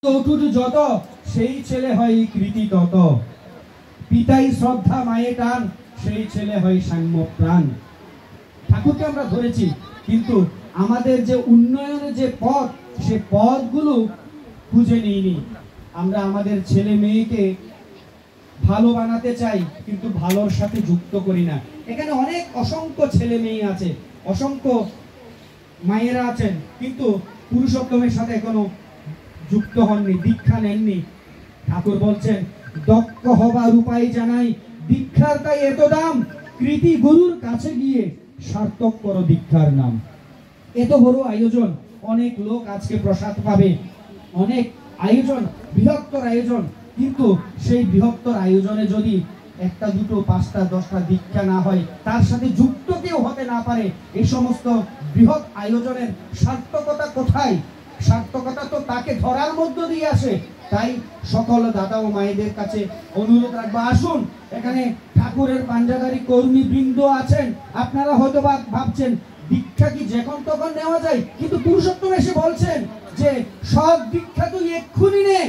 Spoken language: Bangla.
অটুট যত সেই ছেলে হয় কৃতি তত, পিতাই শ্রদ্ধা মায়ে টান সেই ছেলে হয় সাম্য প্রাণ। ঠাকুরকে আমরা ধরেছি, কিন্তু আমাদের যে উন্নয়নের যে পথ, সে পথগুলো খুঁজে নিইনি। আমরা আমাদের ছেলে মেয়েকে ভালো বানাতে চাই, কিন্তু ভালোর সাথে যুক্ত করি না। এখানে অনেক অসংখ্য ছেলে মেয়ে আছে, অসংখ্য মায়েরা আছেন, কিন্তু পুরুষোত্তমের সাথে এখনো যুক্ত হননি, দীক্ষা নেননি। ঠাকুর বলছেন, দক্ষ হবার উপায় জানাই, দীক্ষার তাই এত দাম, কৃতি গুরুর কাছে গিয়ে সার্থক করো দীক্ষার নাম। এত বড় আয়োজন, অনেক লোক আজকে প্রসাদ পাবে, অনেক আয়োজন, বৃহত্তর আয়োজন, কিন্তু সেই বৃহত্তর আয়োজনে যদি একটা দুটো পাঁচটা দশটা দীক্ষা না হয়, তার সাথে যুক্ত কেউ হতে না পারে, এই সমস্ত বৃহৎ আয়োজনের সার্থকতা কোথায়? সার্থকতা তো তাকে ধরার মধ্য দিয়ে আসে। তাই সকল দাদা ও মায়েদের কাছে অনুরোধ রাখবো, আসুন। এখানে ঠাকুরের পাঞ্জাদারি কর্মী বৃন্দ আছেন, আপনারা হয়তো ভাবছেন দীক্ষা কি যখন তখন নেওয়া যায়, কিন্তু পুরুষোত্তম এসে বলছেন যে সব দীক্ষা তুই এক্ষুনি নে।